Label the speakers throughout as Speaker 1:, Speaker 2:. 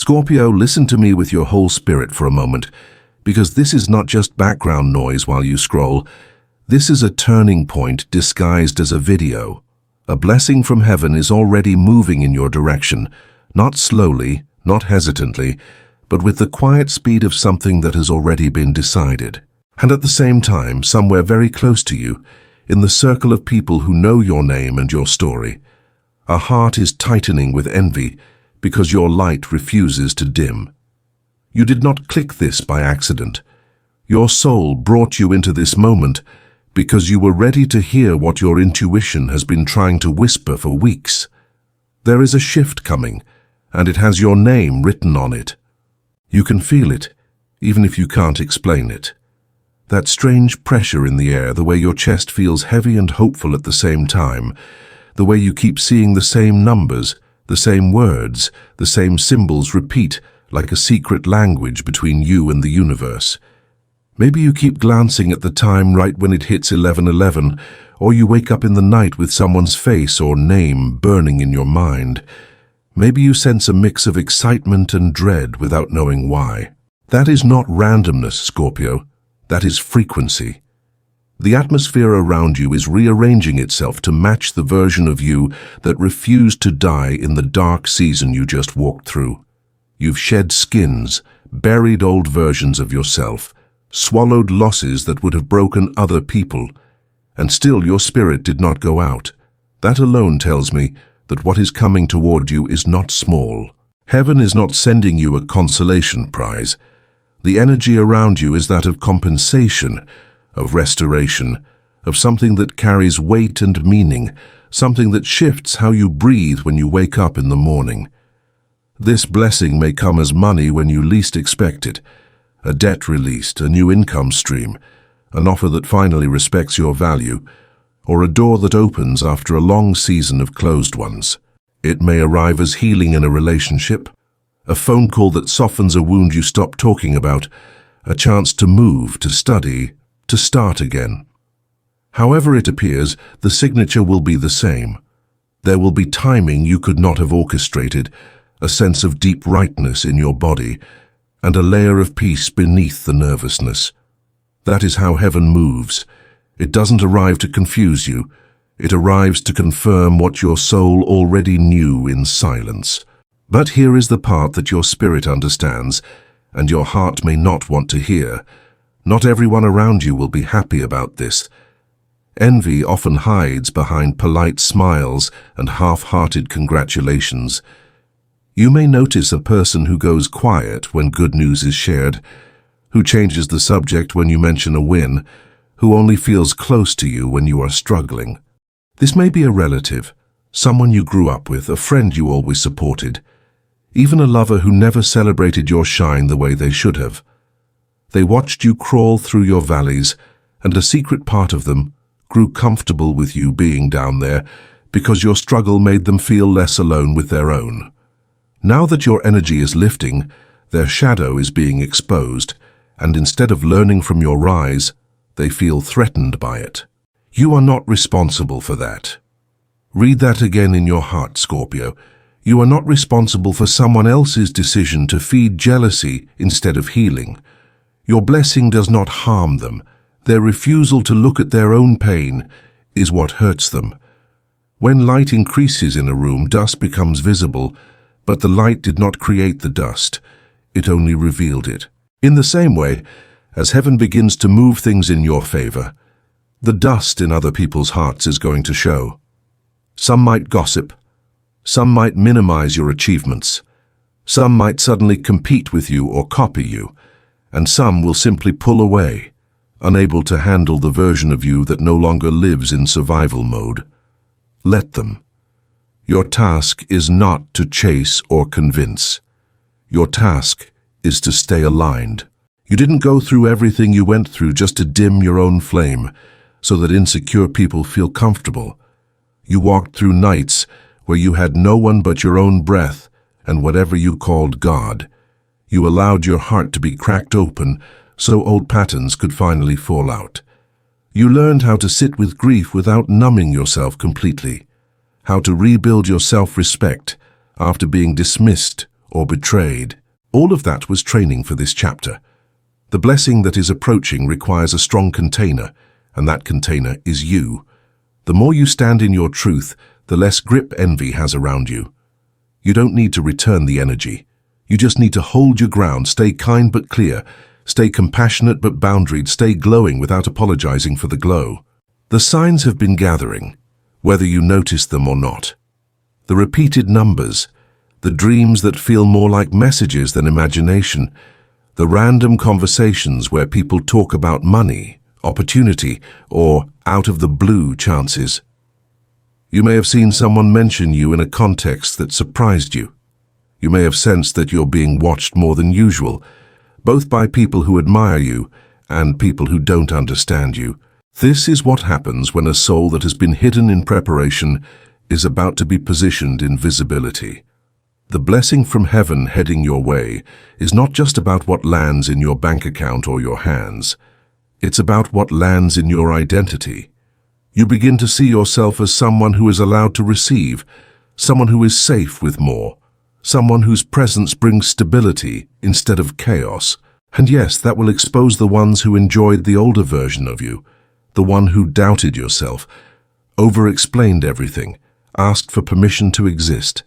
Speaker 1: Scorpio, listen to me with your whole spirit for a moment, because this is not just background noise while you scroll. This is a turning point disguised as a video. A blessing from heaven is already moving in your direction, not slowly, not hesitantly, but with the quiet speed of something that has already been decided. And at the same time, somewhere very close to you, in the circle of people who know your name and your story, a heart is tightening with envy because your light refuses to dim. You did not click this by accident. Your soul brought you into this moment because you were ready to hear what your intuition has been trying to whisper for weeks. There is a shift coming, and it has your name written on it. You can feel it, even if you can't explain it. That strange pressure in the air, the way your chest feels heavy and hopeful at the same time, the way you keep seeing the same numbers, the same words, the same symbols repeat like a secret language between you and the universe. Maybe you keep glancing at the time right when it hits 11:11, or you wake up in the night with someone's face or name burning in your mind. Maybe you sense a mix of excitement and dread without knowing why. That is not randomness, Scorpio. That is frequency. The atmosphere around you is rearranging itself to match the version of you that refused to die in the dark season you just walked through. You've shed skins, buried old versions of yourself, swallowed losses that would have broken other people, and still your spirit did not go out. That alone tells me that what is coming toward you is not small. Heaven is not sending you a consolation prize. The energy around you is that of compensation, of restoration, of something that carries weight and meaning, something that shifts how you breathe when you wake up in the morning. This blessing may come as money when you least expect it, a debt released, a new income stream, an offer that finally respects your value, or a door that opens after a long season of closed ones. It may arrive as healing in a relationship, a phone call that softens a wound you stopped talking about, a chance to move, to study, to start again. However it appears, the signature will be the same. There will be timing you could not have orchestrated, a sense of deep rightness in your body, and a layer of peace beneath the nervousness. That is how heaven moves. It doesn't arrive to confuse you. It arrives to confirm what your soul already knew in silence. But here is the part that your spirit understands, and your heart may not want to hear. Not everyone around you will be happy about this. Envy often hides behind polite smiles and half-hearted congratulations. You may notice a person who goes quiet when good news is shared, who changes the subject when you mention a win, who only feels close to you when you are struggling. This may be a relative, someone you grew up with, a friend you always supported, even a lover who never celebrated your shine the way they should have. They watched you crawl through your valleys, and a secret part of them grew comfortable with you being down there because your struggle made them feel less alone with their own. Now that your energy is lifting, their shadow is being exposed, and instead of learning from your rise, they feel threatened by it. You are not responsible for that. Read that again in your heart, Scorpio. You are not responsible for someone else's decision to feed jealousy instead of healing. Your blessing does not harm them. Their refusal to look at their own pain is what hurts them. When light increases in a room, dust becomes visible, but the light did not create the dust. It only revealed it. In the same way, as heaven begins to move things in your favor, the dust in other people's hearts is going to show. Some might gossip. Some might minimize your achievements. Some might suddenly compete with you or copy you. And some will simply pull away, unable to handle the version of you that no longer lives in survival mode. Let them. Your task is not to chase or convince. Your task is to stay aligned. You didn't go through everything you went through just to dim your own flame, so that insecure people feel comfortable. You walked through nights where you had no one but your own breath and whatever you called God. You allowed your heart to be cracked open so old patterns could finally fall out. You learned how to sit with grief without numbing yourself completely, how to rebuild your self-respect after being dismissed or betrayed. All of that was training for this chapter. The blessing that is approaching requires a strong container, and that container is you. The more you stand in your truth, the less grip envy has around you. You don't need to return the energy. You just need to hold your ground, stay kind but clear, stay compassionate but boundaried, stay glowing without apologizing for the glow. The signs have been gathering, whether you notice them or not. The repeated numbers, the dreams that feel more like messages than imagination, the random conversations where people talk about money, opportunity, or out-of-the-blue chances. You may have seen someone mention you in a context that surprised you. You may have sensed that you're being watched more than usual, both by people who admire you and people who don't understand you. This is what happens when a soul that has been hidden in preparation is about to be positioned in visibility. The blessing from heaven heading your way is not just about what lands in your bank account or your hands. It's about what lands in your identity. You begin to see yourself as someone who is allowed to receive, someone who is safe with more, someone whose presence brings stability instead of chaos. And yes, that will expose the ones who enjoyed the older version of you, the one who doubted yourself, over-explained everything, asked for permission to exist.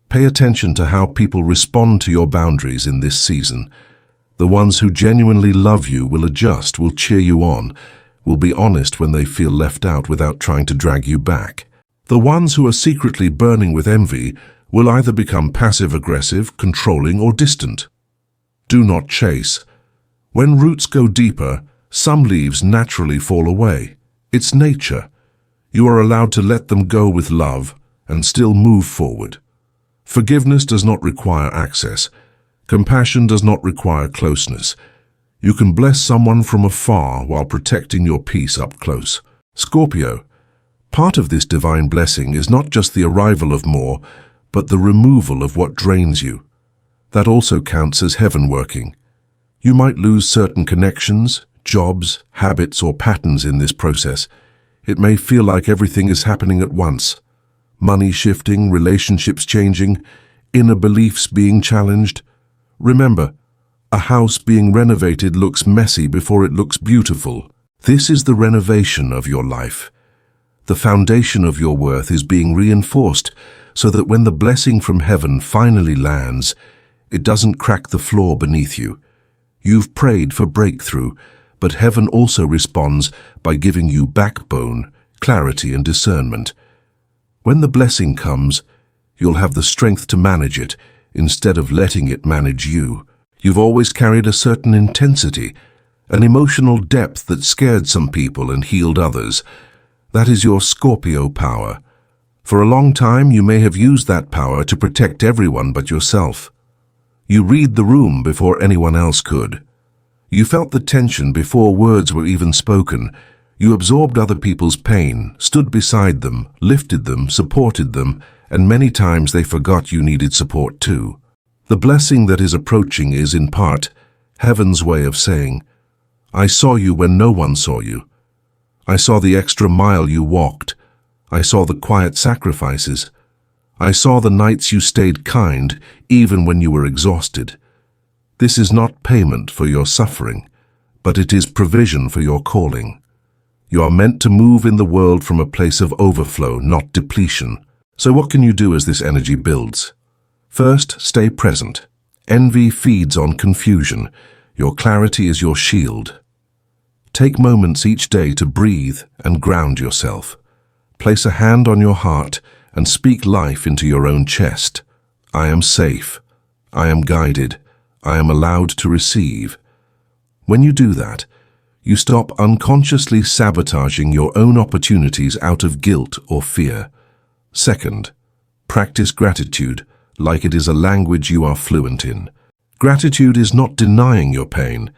Speaker 1: Pay attention to how people respond to your boundaries in this season. The ones who genuinely love you will adjust, will cheer you on, will be honest when they feel left out without trying to drag you back. The ones who are secretly burning with envy will either become passive-aggressive, controlling, or distant. Do not chase. When roots go deeper, some leaves naturally fall away. It's nature. You are allowed to let them go with love and still move forward. Forgiveness does not require access. Compassion does not require closeness. You can bless someone from afar while protecting your peace up close. Scorpio, part of this divine blessing is not just the arrival of more, but the removal of what drains you. That also counts as heaven working. You might lose certain connections, jobs, habits, or patterns in this process. It may feel like everything is happening at once. Money shifting, relationships changing, inner beliefs being challenged. Remember, a house being renovated looks messy before it looks beautiful. This is the renovation of your life. The foundation of your worth is being reinforced so that when the blessing from heaven finally lands, it doesn't crack the floor beneath you. You've prayed for breakthrough, but heaven also responds by giving you backbone, clarity, and discernment. When the blessing comes, you'll have the strength to manage it instead of letting it manage you. You've always carried a certain intensity, an emotional depth that scared some people and healed others. That is your Scorpio power. For a long time, you may have used that power to protect everyone but yourself. You read the room before anyone else could. You felt the tension before words were even spoken. You absorbed other people's pain, stood beside them, lifted them, supported them, and many times they forgot you needed support too. The blessing that is approaching is, in part, heaven's way of saying, I saw you when no one saw you. I saw the extra mile you walked. I saw the quiet sacrifices. I saw the nights you stayed kind, even when you were exhausted. This is not payment for your suffering, but it is provision for your calling. You are meant to move in the world from a place of overflow, not depletion. So what can you do as this energy builds? First, stay present. Envy feeds on confusion. Your clarity is your shield. Take moments each day to breathe and ground yourself. Place a hand on your heart and speak life into your own chest. I am safe. I am guided. I am allowed to receive. When you do that, you stop unconsciously sabotaging your own opportunities out of guilt or fear. Second, practice gratitude like it is a language you are fluent in. Gratitude is not denying your pain.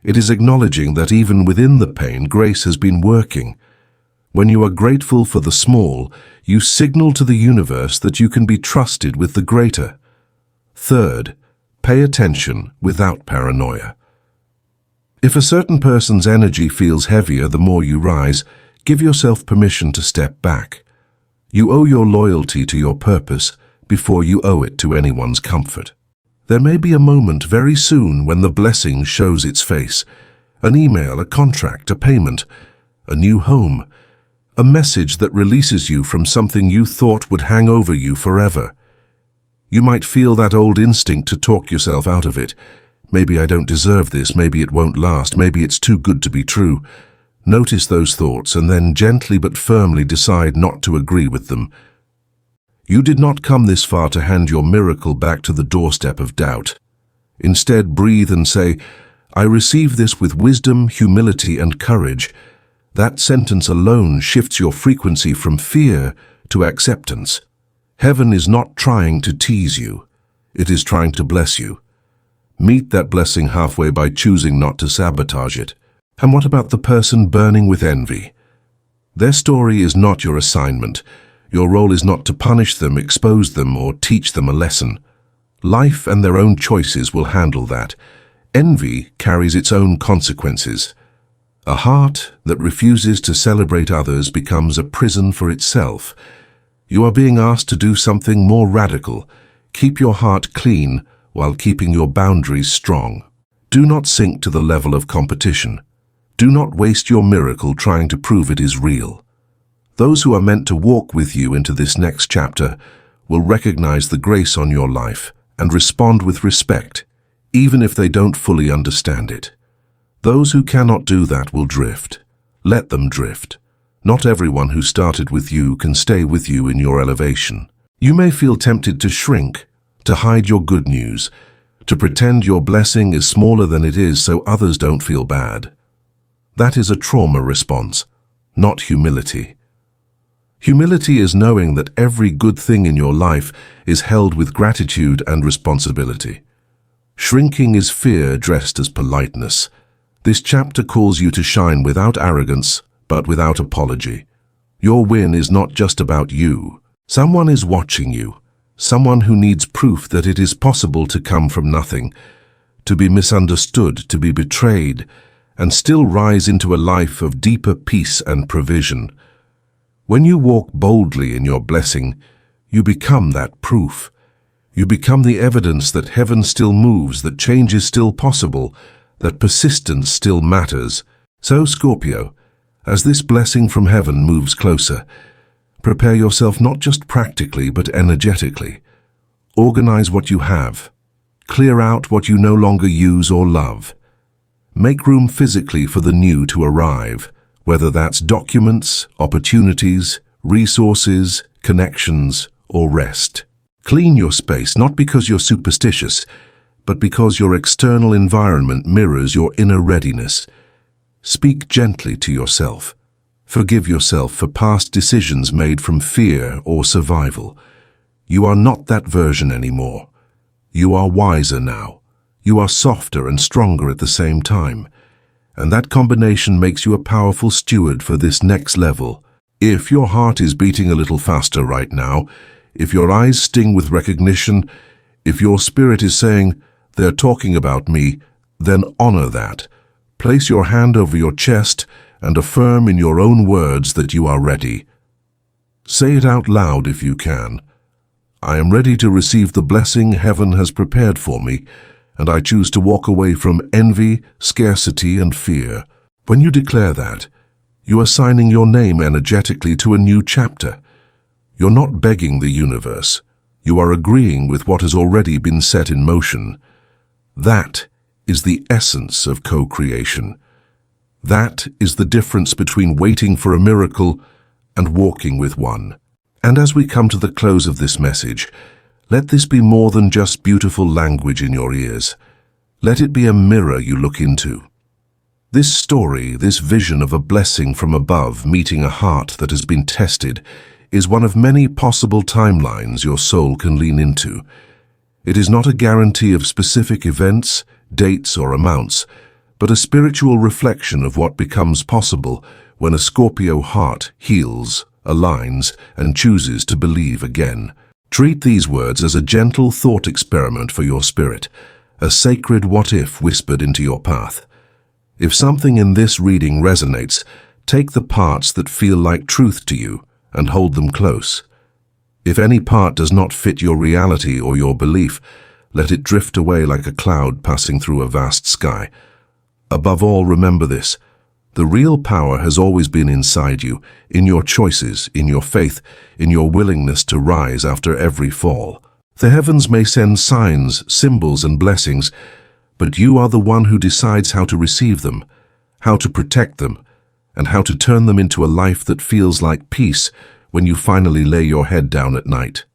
Speaker 1: It is acknowledging that even within the pain, grace has been working. When you are grateful for the small, you signal to the universe that you can be trusted with the greater. Third, pay attention without paranoia. If a certain person's energy feels heavier the more you rise, give yourself permission to step back. You owe your loyalty to your purpose before you owe it to anyone's comfort. There may be a moment very soon when the blessing shows its face. An email, a contract, a payment, a new home, a message that releases you from something you thought would hang over you forever. You might feel that old instinct to talk yourself out of it. Maybe I don't deserve this, maybe it won't last, maybe it's too good to be true. Notice those thoughts and then gently but firmly decide not to agree with them. You did not come this far to hand your miracle back to the doorstep of doubt. Instead, breathe and say, I receive this with wisdom, humility, and courage. That sentence alone shifts your frequency from fear to acceptance. Heaven is not trying to tease you. It is trying to bless you. Meet that blessing halfway by choosing not to sabotage it. And what about the person burning with envy? Their story is not your assignment. Your role is not to punish them, expose them, or teach them a lesson. Life and their own choices will handle that. Envy carries its own consequences. A heart that refuses to celebrate others becomes a prison for itself. You are being asked to do something more radical. Keep your heart clean while keeping your boundaries strong. Do not sink to the level of competition. Do not waste your miracle trying to prove it is real. Those who are meant to walk with you into this next chapter will recognize the grace on your life and respond with respect, even if they don't fully understand it. Those who cannot do that will drift. Let them drift. Not everyone who started with you can stay with you in your elevation. You may feel tempted to shrink, to hide your good news, to pretend your blessing is smaller than it is so others don't feel bad. That is a trauma response, not humility. Humility is knowing that every good thing in your life is held with gratitude and responsibility. Shrinking is fear dressed as politeness. This chapter calls you to shine without arrogance, but without apology. Your win is not just about you. Someone is watching you. Someone who needs proof that it is possible to come from nothing, to be misunderstood, to be betrayed, and still rise into a life of deeper peace and provision. When you walk boldly in your blessing, you become that proof. You become the evidence that heaven still moves, that change is still possible, that persistence still matters. So, Scorpio, as this blessing from heaven moves closer, prepare yourself not just practically but energetically. Organize what you have. Clear out what you no longer use or love. Make room physically for the new to arrive, whether that's documents, opportunities, resources, connections, or rest. Clean your space not because you're superstitious, but because your external environment mirrors your inner readiness. Speak gently to yourself. Forgive yourself for past decisions made from fear or survival. You are not that version anymore. You are wiser now. You are softer and stronger at the same time. And that combination makes you a powerful steward for this next level. If your heart is beating a little faster right now, if your eyes sting with recognition, if your spirit is saying, "They're talking about me," then honor that. Place your hand over your chest and affirm in your own words that you are ready. Say it out loud if you can. I am ready to receive the blessing heaven has prepared for me, and I choose to walk away from envy, scarcity, and fear. When you declare that, you are signing your name energetically to a new chapter. You're not begging the universe. You are agreeing with what has already been set in motion. That is the essence of co-creation. That is the difference between waiting for a miracle and walking with one. And as we come to the close of this message, let this be more than just beautiful language in your ears. Let it be a mirror you look into. This story, this vision of a blessing from above meeting a heart that has been tested, is one of many possible timelines your soul can lean into. It is not a guarantee of specific events, dates, or amounts, but a spiritual reflection of what becomes possible when a Scorpio heart heals, aligns, and chooses to believe again. Treat these words as a gentle thought experiment for your spirit, a sacred what-if whispered into your path. If something in this reading resonates, take the parts that feel like truth to you and hold them close. If any part does not fit your reality or your belief, Let it drift away like a cloud passing through a vast sky. Above all, remember this. The real power has always been inside you, in your choices, in your faith, in your willingness to rise after every fall. The heavens may send signs, symbols, and blessings, but you are the one who decides how to receive them, how to protect them, and how to turn them into a life that feels like peace when you finally lay your head down at night.